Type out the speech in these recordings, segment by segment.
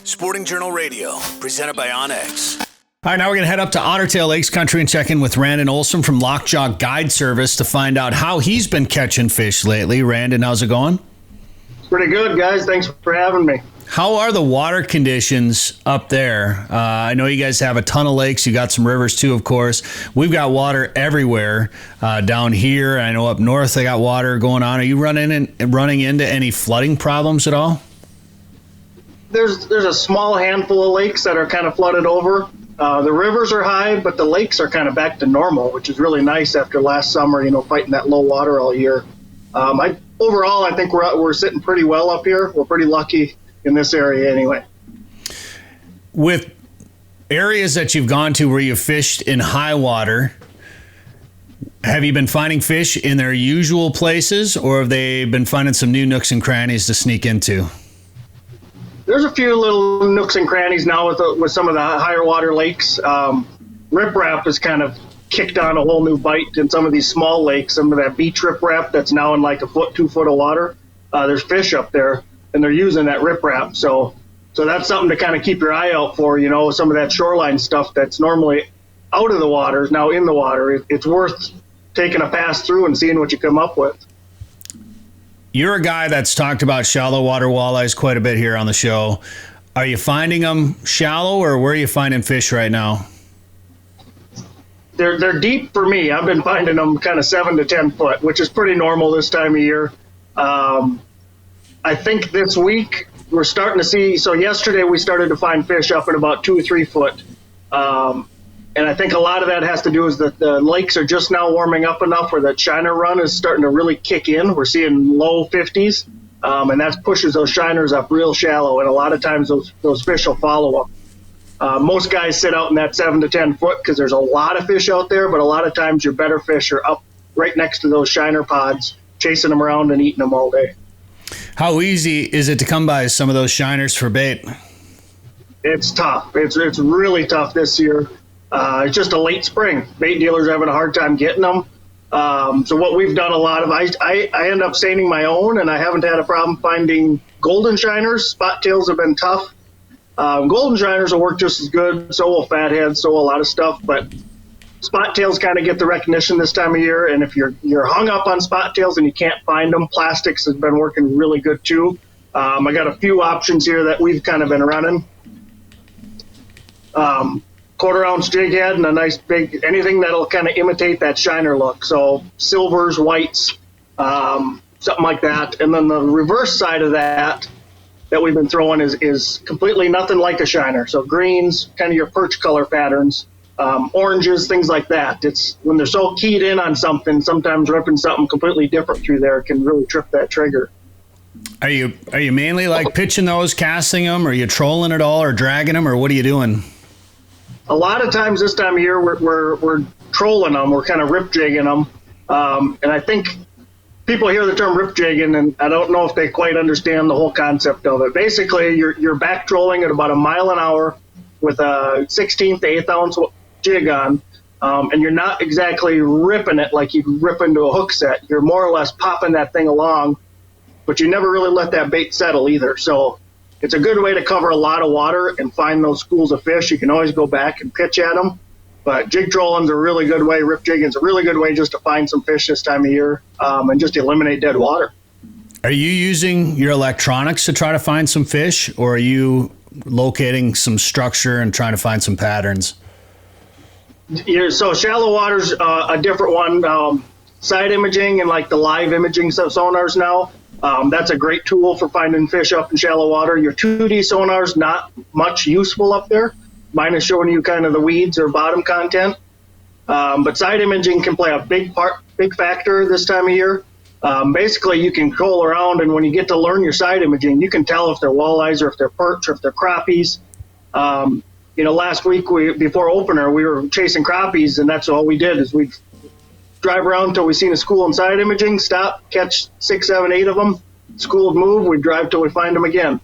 Sporting Journal Radio, presented by Onyx. All right, now we're going to head up to Otter Tail Lakes Country and check in with Randin Olson from Lockjaw Guide Service to find out how he's been catching fish lately. Randin, how's it going? Pretty good, guys. Thanks for having me. How are the water conditions up there? I know you guys have a ton of lakes. You got some rivers too, of course. We've got water everywhere down here. I know up north they got water going on. Are you running into any flooding problems at all? There's a small handful of lakes that are kind of flooded over. The rivers are high, but the lakes are kind of back to normal, which is really nice after last summer, fighting that low water all year. Overall, I think we're sitting pretty well up here. We're pretty lucky in this area anyway. With areas that you've gone to where you've fished in high water, have you been finding fish in their usual places, or have they been finding some new nooks and crannies to sneak into? There's a few little nooks and crannies now with some of the higher water lakes. Riprap has kind of kicked on a whole new bite in some of these small lakes. Some of that beach riprap that's now in like 2 foot of water. There's fish up there, and they're using that riprap. So that's something to kind of keep your eye out for. Some of that shoreline stuff that's normally out of the water is now in the water. It's worth taking a pass through and seeing what you come up with. You're a guy that's talked about shallow water walleyes quite a bit here on the show. Are you finding them shallow, or where are you finding fish right now? They're deep for me. I've been finding them kind of 7 to 10 foot, which is pretty normal this time of year. I think this week we're starting to see, so yesterday we started to find fish up at about 2 or 3 foot. And I think a lot of that has to do is that the lakes are just now warming up enough where that shiner run is starting to really kick in. We're seeing low 50s, and that pushes those shiners up real shallow, and a lot of times those fish will follow them. Most guys sit out in that 7 to 10 foot because there's a lot of fish out there, but a lot of times your better fish are up right next to those shiner pods, chasing them around and eating them all day. How easy is it to come by some of those shiners for bait? It's tough. It's really tough this year. It's just a late spring. Bait dealers are having a hard time getting them. So what we've done a lot of, I end up staining my own, and I haven't had a problem finding golden shiners. Spot tails have been tough. Golden shiners will work just as good. So will fatheads, so will a lot of stuff. But spot tails kind of get the recognition this time of year. And if you're hung up on spot tails and you can't find them, plastics has been working really good too. I got a few options here that we've kind of been running. Quarter-ounce jig head and a nice big, anything that'll kind of imitate that shiner look. So silvers, whites, something like that. And then the reverse side of that we've been throwing is completely nothing like a shiner. So greens, kind of your perch color patterns, oranges, things like that. It's when they're so keyed in on something, sometimes ripping something completely different through there can really trip that trigger. Are you mainly like pitching those, casting them? Are you trolling at all or dragging them, or what are you doing? A lot of times this time of year, we're trolling them. We're kind of rip jigging them. And I think people hear the term rip jigging, and I don't know if they quite understand the whole concept of it. Basically, you're back trolling at about a mile an hour with a 16th to 8th ounce jig on, and you're not exactly ripping it like you'd rip into a hook set. You're more or less popping that thing along, but you never really let that bait settle either. So it's a good way to cover a lot of water and find those schools of fish. You can always go back and pitch at them. But jig trolling's a really good way. Rip jigging's a really good way just to find some fish this time of year and just eliminate dead water. Are you using your electronics to try to find some fish, or are you locating some structure and trying to find some patterns? So shallow water's a different one. Side imaging and like the live imaging sonars now. That's a great tool for finding fish up in shallow water. Your 2D sonar's not much useful up there. Mine is showing you kind of the weeds or bottom content. But side imaging can play a big factor this time of year. Basically, you can troll around, and when you get to learn your side imaging, you can tell if they're walleyes or if they're perch or if they're crappies. Last week before opener, we were chasing crappies, and that's all we did is we'd drive around until we seen a school in side imaging, stop, catch 6, 7, 8 of them. School would move, we'd drive till we find them again.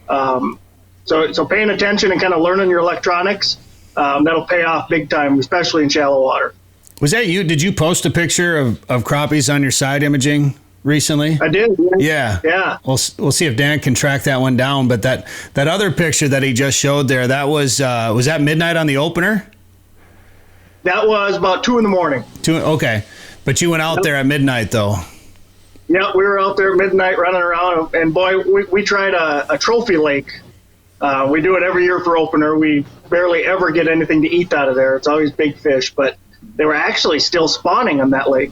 So paying attention and kind of learning your electronics, that'll pay off big time, especially in shallow water. Was that you? Did you post a picture of crappies on your side imaging, recently? I did. Yeah. Yeah. We'll see if Dan can track that one down. But that other picture that he just showed there, that was that midnight on the opener? That was about 2 a.m. Okay. But you went out there at midnight, though. Yeah, we were out there at midnight running around, and boy, we tried a trophy lake. We do it every year for opener. We barely ever get anything to eat out of there. It's always big fish, but they were actually still spawning on that lake.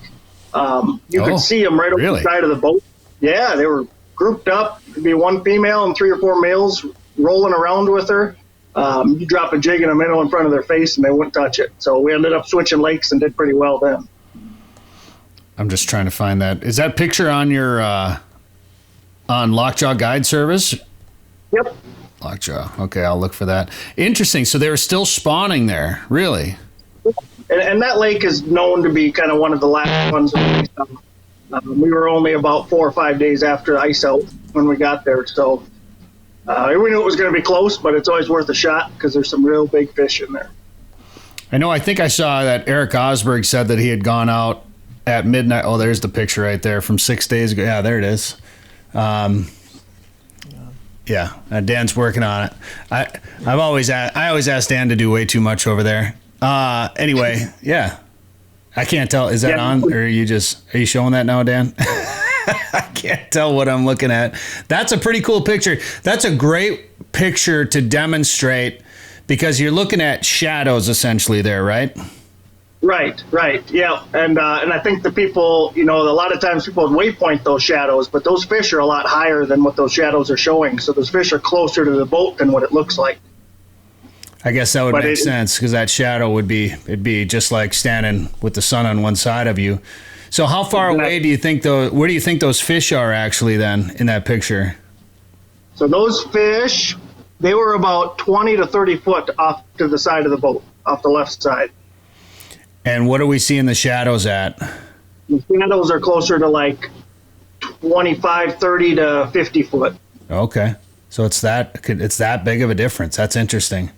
You could see them right over the side of the boat. Yeah, they were grouped up. It'd be one female and 3 or 4 males rolling around with her. You drop a jig in the middle in front of their face, and they wouldn't touch it. So we ended up switching lakes and did pretty well then. I'm just trying to find that. Is that picture on your on Lockjaw Guide Service? Yep. Lockjaw. Okay, I'll look for that. Interesting. So they were still spawning there, really? And that lake is known to be kind of one of the last ones. We were only about 4 or 5 days after ice out when we got there, so we knew it was going to be close, but it's always worth a shot because there's some real big fish in there. I think I saw that Eric Osberg said that he had gone out at midnight. Oh, there's the picture right there from 6 days ago. Yeah, there it is. Yeah, Dan's working on it. I always ask Dan to do way too much over there. Anyway, yeah. I can't tell. Is that on, or are you showing that now, Dan? I can't tell what I'm looking at. That's a pretty cool picture. That's a great picture to demonstrate because you're looking at shadows essentially there, right? Right, yeah, and I think the people, a lot of times people would waypoint those shadows, but those fish are a lot higher than what those shadows are showing, so those fish are closer to the boat than what it looks like. I guess that would make sense because that shadow it'd be just like standing with the sun on one side of you. So how far away do you think where do you think those fish are actually then in that picture? So those fish, they were about 20 to 30 foot off to the side of the boat, off the left side. And what are we seeing the shadows at? The shadows are closer to like 25, 30 to 50 foot. Okay. So it's that big of a difference. That's interesting.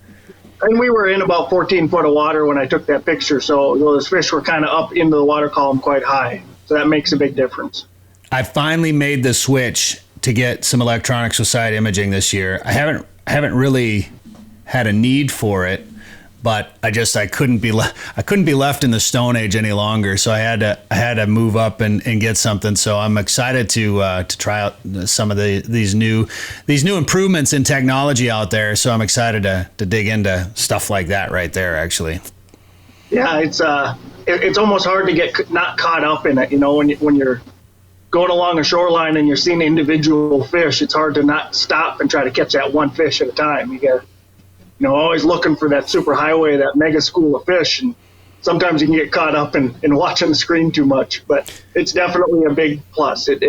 And we were in about 14 foot of water when I took that picture, so those fish were kind of up into the water column quite high. So that makes a big difference. I finally made the switch to get some electronics with side imaging this year. I haven't really had a need for it, but I couldn't be left in the Stone Age any longer. So I had to move up and get something. So I'm excited to try out some of these new improvements in technology out there. So I'm excited to dig into stuff like that right there. Actually, yeah, it's almost hard to get not caught up in it. When you're going along a shoreline and you're seeing individual fish, it's hard to not stop and try to catch that one fish at a time. You got always looking for that super highway, that mega school of fish. And sometimes you can get caught up in watching the screen too much, but it's definitely a big plus. It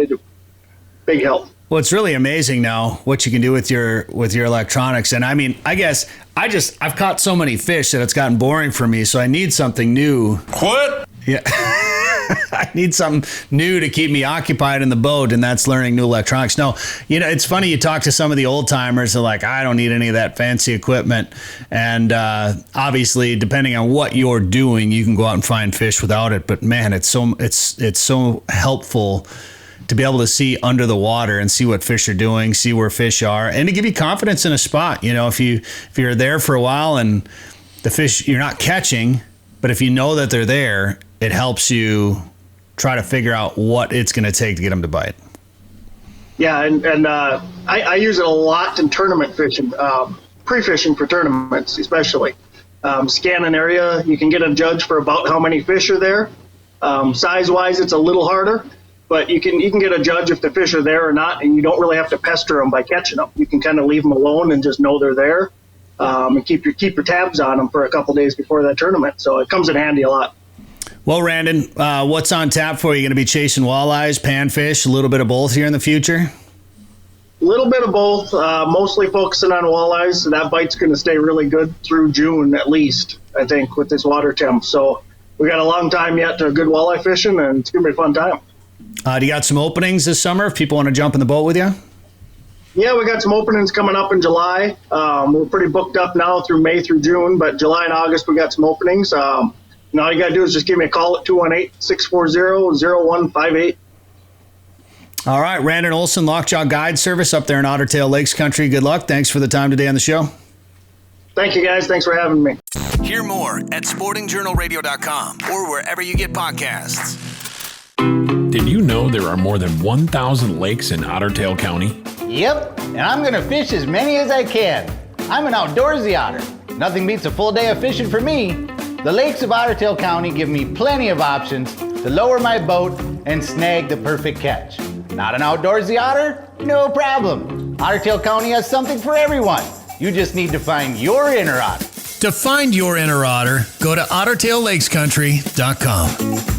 big help. Well, it's really amazing now what you can do with your electronics. And I mean, I guess I've caught so many fish that it's gotten boring for me. So I need something new. What? Yeah. I need something new to keep me occupied in the boat, and that's learning new electronics. No, it's funny, you talk to some of the old timers, they're like, I don't need any of that fancy equipment. And obviously, depending on what you're doing, you can go out and find fish without it. But man, it's so helpful to be able to see under the water and see what fish are doing, see where fish are, and to give you confidence in a spot. If you're there for a while and the fish you're not catching, but if you know that they're there, it helps you try to figure out what it's going to take to get them to bite. Yeah, and I use it a lot in tournament fishing, pre-fishing for tournaments especially. Scan an area, you can get a judge for about how many fish are there. Size-wise, it's a little harder, but you can get a judge if the fish are there or not, and you don't really have to pester them by catching them. You can kind of leave them alone and just know they're there, and keep your tabs on them for a couple days before that tournament. So it comes in handy a lot. Well, Randin, what's on tap for you? Going to be chasing walleyes, panfish, a little bit of both here in the future? A little bit of both, mostly focusing on walleyes. So that bite's going to stay really good through June at least, I think, with this water temp. So we got a long time yet to good walleye fishing, and it's going to be a fun time. Do you got some openings this summer if people want to jump in the boat with you? Yeah, we got some openings coming up in July. We're pretty booked up now through May through June, but July and August we got some openings. All you got to do is just give me a call at 218-640-0158. All right, Randin Olson, Lockjaw Guide Service up there in Otter Tail Lakes Country. Good luck. Thanks for the time today on the show. Thank you, guys. Thanks for having me. Hear more at sportingjournalradio.com or wherever you get podcasts. Did you know there are more than 1,000 lakes in Otter Tail County? Yep, and I'm gonna fish as many as I can. I'm an outdoorsy otter. Nothing beats a full day of fishing for me. The lakes of Otter Tail County give me plenty of options to lower my boat and snag the perfect catch. Not an outdoorsy otter? No problem. Otter Tail County has something for everyone. You just need to find your inner otter. To find your inner otter, go to OtterTailLakesCountry.com.